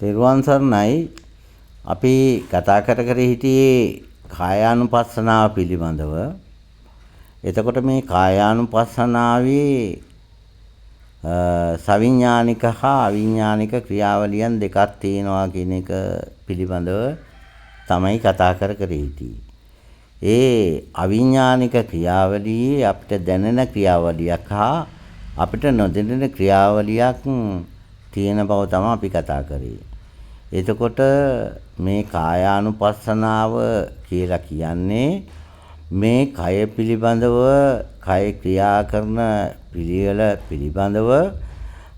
තෙරුවන් සරණයි. අපි කතා කර හිටියේ කායානුපස්සනාව පිළිබඳව. එතකොට මේ කායානුපස්සනාවේ සවිඥානික හා අවිඥානික ක්‍රියාවලියන් දෙකක් තියෙනවා කියන එක පිළිබඳව තමයි කතා කර හිටියේ. ඒ අවිඥානික ක්‍රියාවලියේ අපිට දැනෙන ක්‍රියාවලියක් හා අපිට නොදැනෙන ක්‍රියාවලියක් තියෙන බව තමයි අපි කතා කරේ. එතකොට මේ කායානුපස්සනාව කියලා කියන්නේ මේ කය පිළිබඳව කය ක්‍රියා කරන පිළිවෙල පිළිබඳව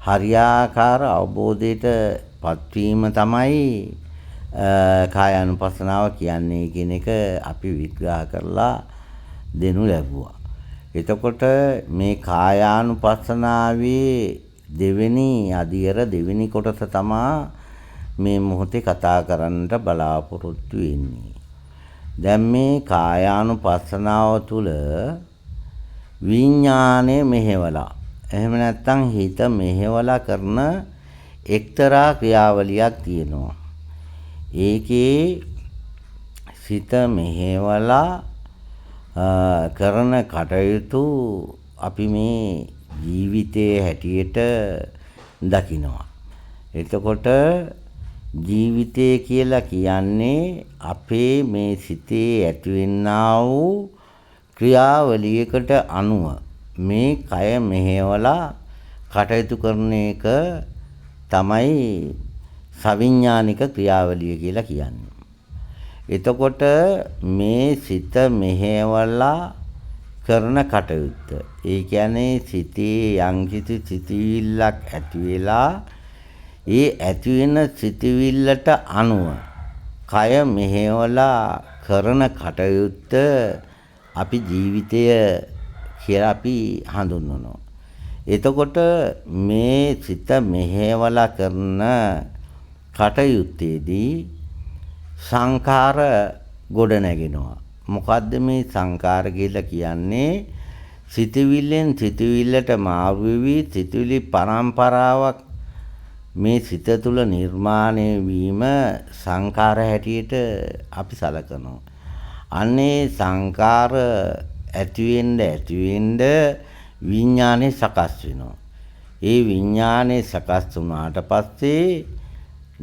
හරියාකාර අවබෝධයට පත්වීම තමයි කායානුපස්සනාව කියන්නේ කියන එක අපි විග්‍රහ කරලා දෙනු ලැබුවා. එතකොට මේ කායානුපස්සනාවේ දෙවෙනි අදියර දෙවෙනි කොටස තමයි මේ මොහොතේ කතා කරන්නට බලාපොරොත්තු වෙන්නේ. දැන් මේ කායානුපස්සනාව තුළ විඥානය මෙහෙवला එහෙම නැත්නම් හිත මෙහෙवला කරන එක්තරා ක්‍රියාවලියක් තියෙනවා. ඒකේ සිත මෙහෙवला කරන කටයුතු අපි මේ ජීවිතයේ හැටියට දකිනවා. එතකොට ජීවිතය කියලා කියන්නේ අපේ මේ සිතේ ඇතිවෙනා වූ ක්‍රියාවලියකට අනුව මේ කය මෙහෙवला කටයුතු කරන එක තමයි සවිඥානික ක්‍රියාවලිය කියලා කියන්නේ. එතකොට මේ සිත මෙහෙवला කරන කටයුත්ත. ඒ කියන්නේ සිතේ යම්කිසි සිතිවිල්ලක් ඇති වෙලා ඒ ඇති වෙන සිතිවිල්ලට අනුව කය මෙහෙवला කරන කටයුත්ත අපි ජීවිතය කියලා අපි හඳුන්වනවා. එතකොට මේ සිත මෙහෙवला කරන කටයුත්තේදී සංඛාර ගොඩ නැගෙනවා. මොකද්ද මේ සංඛාර කියලා කියන්නේ? සිතවිල්ලෙන් සිතවිල්ලට මාරු වෙවි සිතවිලි පරම්පරාවක් මේ සිත තුළ නිර්මාණය වීම සංඛාර හැටියට අපි සලකනවා. අන්නේ සංඛාර ඇති වෙන්න විඥානේ සකස් වෙනවා. ඒ විඥානේ සකස් වුණාට පස්සේ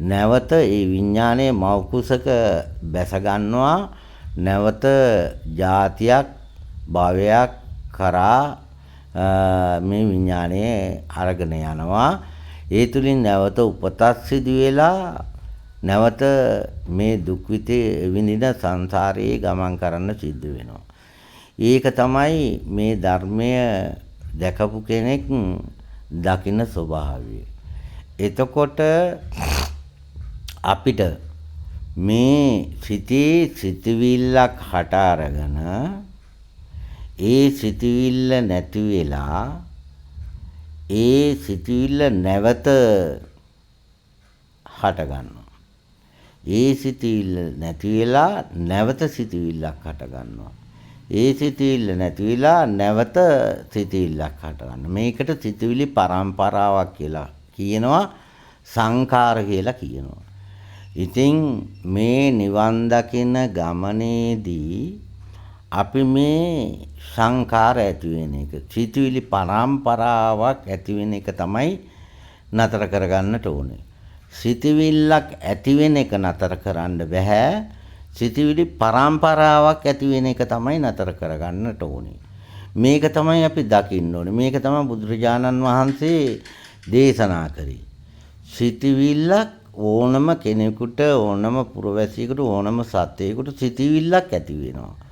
නැවත ඒ විඥානේ මව කුසක බැස ගන්නවා. නැවත જાතියක් භවයක් කරා මේ විඥානය අරගෙන යනවා. ඒ තුලින් නැවත උපතක් සිදු වෙලා නැවත මේ දුක් විඳින සංසාරයේ ගමන් කරන්න සිද්ධ වෙනවා. ඒක තමයි මේ ධර්මය දැකපු කෙනෙක් දකින ස්වභාවය. එතකොට අපිට මේ සිතේ සිතවිල්ලක් හට අරගෙන ඒ සිතවිල්ල නැති වෙලා ඒ සිතවිල්ල නැවත හට ගන්නවා. ඒ සිතවිල්ල නැති වෙලා නැවත සිතවිල්ලක් හට ගන්නවා. ඒ සිතවිල්ල නැති වෙලා නැවත සිතවිල්ලක් හට ගන්නවා. මේකට සිතවිලි පරම්පරාවක් කියලා කියනවා. සංඛාර කියලා කියනවා. ඉතින් මේ නිවන් දකින ගමනේදී අපි මේ සංඛාර ඇති වෙන එක සිතුවිලි පරම්පරාවක් ඇති වෙන එක තමයි නතර කරගන්නට ඕනේ. සිතුවිල්ලක් ඇති වෙන එක නතර කරන්න බෑ. සිතුවිලි පරම්පරාවක් ඇති වෙන එක තමයි නතර කරගන්නට ඕනේ. මේක තමයි අපි දකින්න ඕනේ. මේක තමයි බුදුරජාණන් වහන්සේ දේශනා කරේ. සිතුවිල්ලක් ඕනම කෙනෙකුට ඕනම පුරවැසියෙකුට ඕනම සත්වයෙකුට සිතුවිල්ලක් ඇති වෙනවා.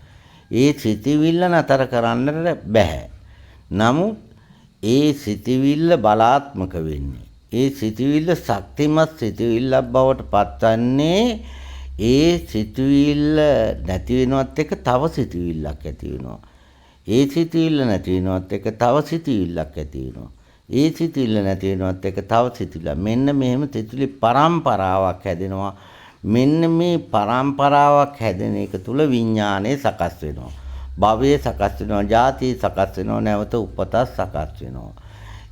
ඒ සිතවිල්ල නතර කරන්නට බෑ. නමුත් ඒ සිතවිල්ල බලාත්මක වෙන්නේ. ඒ සිතවිල්ල ශක්තිමත් සිතවිල්ලක් බවට පත්වන්නේ ඒ සිතවිල්ල නැති වෙනවත් එක තව සිතවිල්ලක් ඇති වෙනවා. ඒ සිතවිල්ල නැති වෙනවත් එක තව සිතවිල්ලක් ඇති වෙනවා. ඒ සිතවිල්ල නැති වෙනවත් එක තව සිතවිල්ල. මෙන්න මෙහෙම සිතවිලි පරම්පරාවක් හැදෙනවා. මෙන්න මේ පරම්පරාවක් හැදෙන එක තුල විඥානය සකස් වෙනවා. භවය සකස් වෙනවා. ජාතිය සකස් වෙනවා. නැවත උපත සකස් වෙනවා.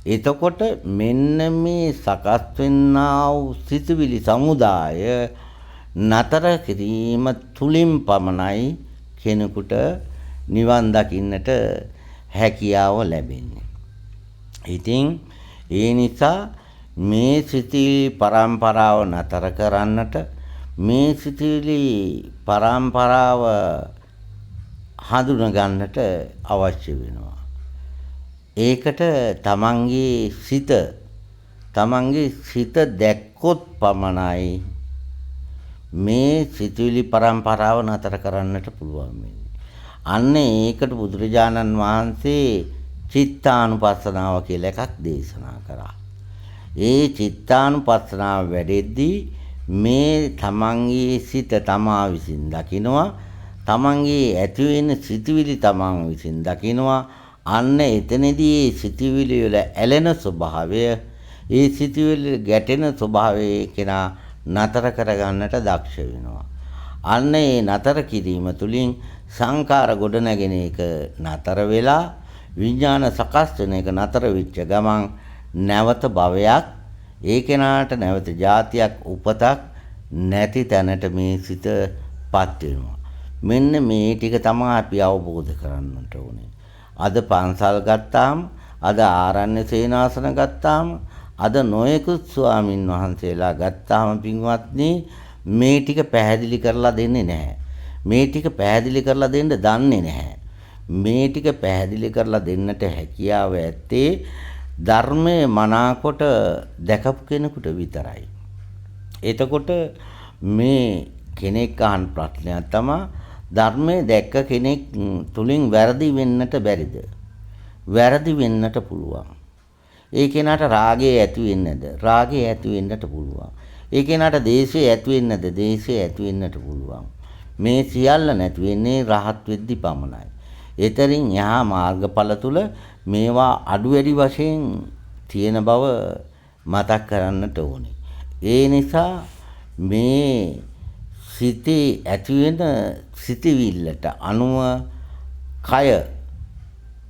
එතකොට මෙන්න මේ සකස් වෙන්නා වූ සිතුවිලි සමුදාය නතර කිරීම තුලින් පමණයි කෙනෙකුට නිවන් දකින්නට හැකියාව ලැබෙන්නේ. ඉතින් ඒ නිසා මේ සිතිවිලි පරම්පරාව නතර කරන්නට මේ සිතිවිලි පරම්පරාව හඳුනා ගන්නට අවශ්‍ය වෙනවා. ඒකට තමන්ගේ සිත දැක්කොත් පමණයි මේ සිතුවිලි පරම්පරාව නතර කරන්නට පුළුවන් වෙන්නේ. අන්න ඒකට බුදුරජාණන් වහන්සේ චිත්තානුපස්සනාව කියලා එකක් දේශනා කරා. ඒ චිත්තානුපස්සනාව වැඩෙද්දී මේ තමන්ගේ සිත තමා විසින් දකිනවා. තමන්ගේ ඇති වෙන සිතුවිලි තමන් විසින් දකිනවා. අන්න එතනදී සිතුවිලි වල ඇලෙන ස්වභාවය, ඒ සිතුවිලි ගැටෙන ස්වභාවය කෙනා නතර කරගන්නට දක්ෂ වෙනවා. අන්න ඒ නතර කිරීම තුළින් සංකාර ගොඩනැගෙන එක නතර වෙලා විඥාන සකස් වෙන එක නතර වෙච්ච ගමන් නැවත භවයක් ඒ කෙනාට නැවත જાතියක් උපතක් නැති තැනට මේ සිතපත් වෙනවා. මෙන්න මේ ටික තමයි අපි අවබෝධ කරගන්නට ඕනේ. අද පන්සල් ගත්තාම, අද ආරණ්‍ය සේනාසන ගත්තාම, අද නොයෙකුත් ස්වාමින් වහන්සේලා ගත්තාම පින්වත්නි මේ ටික පැහැදිලි කරලා දෙන්නේ නැහැ. මේ ටික පැහැදිලි කරලා දෙන්න දන්නේ නැහැ. මේ ටික පැහැදිලි කරලා දෙන්නට හැකියාව ඇත්තේ ධර්මයේ මනාකොට දැකපු කෙනෙකුට විතරයි. එතකොට මේ කෙනෙක් අහන ප්‍රශ්නයක් තමයි ධර්මයේ දැක්ක කෙනෙක් තුලින් වැරදි වෙන්නට බැරිද? වැරදි වෙන්නට පුළුවන්. ඒ කෙනාට රාගය ඇති වෙන්නේ නැද? රාගය ඇති වෙන්නට පුළුවන්. ඒ කෙනාට දේශය ඇති වෙන්නේ නැද? දේශය ඇති වෙන්නට පුළුවන්. මේ සියල්ල නැති වෙන්නේ රහත් වෙද්දි පමණයි. ඒතරින් යහා මාර්ගඵල තුල මේවා අඩු වැඩි වශයෙන් තියෙන බව මතක් කරන්නට ඕනේ. ඒ නිසා මේ සිතේ ඇති වෙන සිතවිල්ලට අනුව කය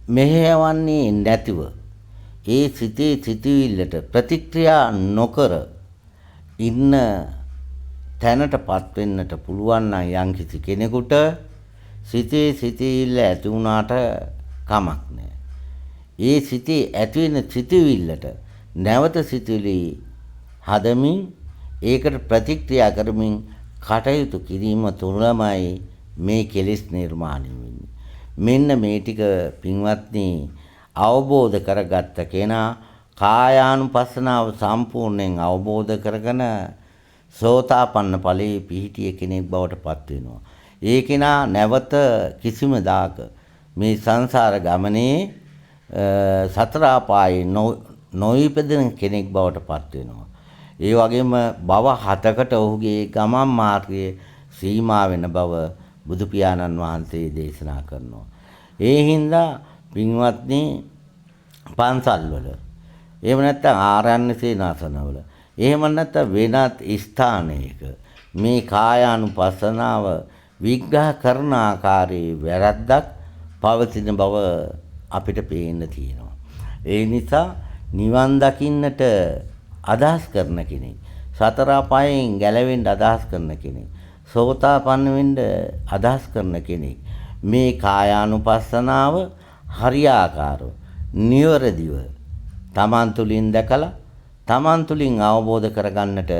මෙහෙයවන්නේ නැතිව ඒ සිතේ සිතවිල්ලට ප්‍රතික්‍රියා නොකර ඉන්න තැනටපත් වෙන්නට පුළුවන් නම් යම්කිසි කෙනෙකුට සිතේ සිතවිල්ල ඇති වුණාට කමක් නැහැ. ඒ සිතේ ඇති වෙන සිතවිල්ලට නැවත සිතවිලි හදමින් ඒකට ප්‍රතික්‍රියා කරමින් කටයුතු කිරීම තුළමයි මේ කෙලෙස් නිර්මාණය වෙන්නේ. මෙන්න මේ ටික පින්වත්නි අවබෝධ කරගත්ත කෙනා කායානුපස්සනාව සම්පූර්ණයෙන් අවබෝධ කරගෙන සෝතාපන්න ඵලයේ පිහිටිය කෙනෙක් බවට පත් වෙනවා. ඒ කෙනා නැවත කිසිම දාක මේ සංසාර ගමනේ සතර අපායේ නොඉපදෙන කෙනෙක් බවට පත් වෙනවා. ඒ වගේම භව 7කට ඔහුගේ ගමන් මාර්ගය සීමා වෙන බව බුදු පියාණන් වහන්සේ දේශනා කරනවා. ඒ හින්දා පින්වත්නි පන්සල්වල එහෙම නැත්නම් ආරණ්‍ය සේනාසනවල එහෙම නැත්නම් වෙනත් ස්ථානයක මේ කායානුපස්සනාව විග්‍රහ කරන ආකාරයේ වැරද්දක් පවතින බව අපිට පේන්න තියෙනවා. ඒ නිසා නිවන් දකින්නට අදහස් කරන කෙනෙක්, සතර අපායෙන් ගැලවෙන්න අදහස් කරන කෙනෙක්, සෝතාපන්න වෙන්න අදහස් කරන කෙනෙක් මේ කායානුපස්සනාව හරියාකාරව නිවැරදිව තමන් තුළින් දැකලා තමන් තුළින් අවබෝධ කරගන්නට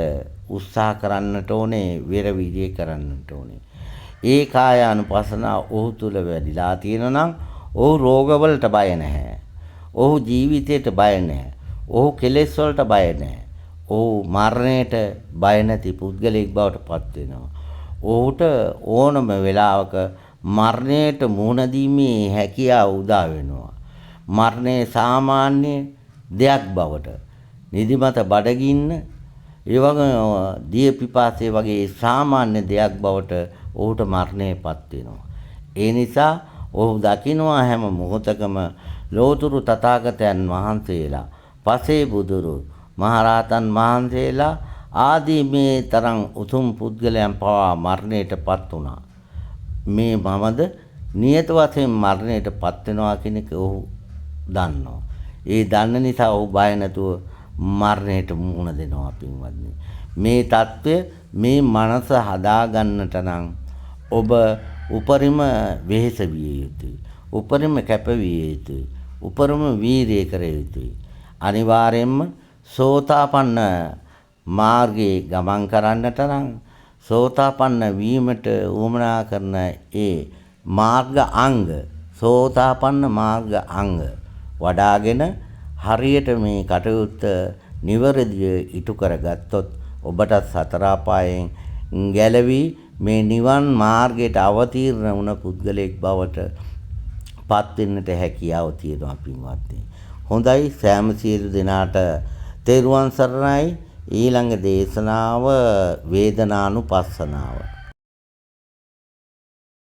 උත්සාහ කරන්නට ඕනේ, විරවිදේ කරන්නට ඕනේ. ඒ කායානුපස්සනාව ඔහු තුළ වැඩිලා තියෙනවා නම් ඔහු රෝගවලට බය නැහැ. ඔහු ජීවිතයට බය නැහැ. ඔහු කෙලෙස් වලට බය නැහැ. ඔහු මරණයට බය නැති පුද්ගලයෙක් බවට පත් වෙනවා. ඔහුට ඕනම වෙලාවක මරණයට මුහුණ දීමේ හැකියාව උදා වෙනවා. මරණය සාමාන්‍ය දෙයක් බවට, නිදිමත බඩගින්න, ඒ වගේ දිය පිපාසය වගේ සාමාන්‍ය දෙයක් බවට ඔහුට මරණයපත් වෙනවා. ඒ නිසා ඔහු දකිනවා හැම මොහොතකම ලෝතුරු තථාගතයන් වහන්සේලා, පසේ බුදුරු, මහරහතන් වහන්සේලා ආදී මේ තරම් උතුම් පුද්ගලයන් පවා මරණයටපත් වුණා. මේ මමද නියත වශයෙන් මරණයටපත් වෙනවා කියන එක ඔහු දන්නවා. ඒ දන්න නිසා ඔහු බය නැතුව මරණයට මුහුණ දෙනවා පින්වත්නි. මේ தত্ত্বය මේ මනස හදාගන්නට නම් ඔබ උපරිම වෙහෙස විය යුතුයි. උපරිම කැපවිය යුතුයි. උපරිම වීරිය කර යුතුයි. අනිවාර්යයෙන්ම සෝතාපන්න මාර්ගයේ ගමන් කරන්නට නම් සෝතාපන්න වීමට උවමනා කරන ඒ මාර්ග අංග සෝතාපන්න මාර්ග අංග වඩාගෙන හරියට මේ කටයුත්ත නිවැරදිව ඉටු කරගත්තොත් ඔබට සතර අපායෙන් ගැලවි මේ නිවන් මාර්ගයට අවතීර්ණ වුණ පුද්ගලයෙක් බවට පත් වෙන්නට හැකියාව තියෙනවා පින්වත්නි. හොඳයි සෑම සියලු දෙනාට තෙරුවන් සරණයි. ඊළඟ දේශනාව වේදනානුපස්සනාව.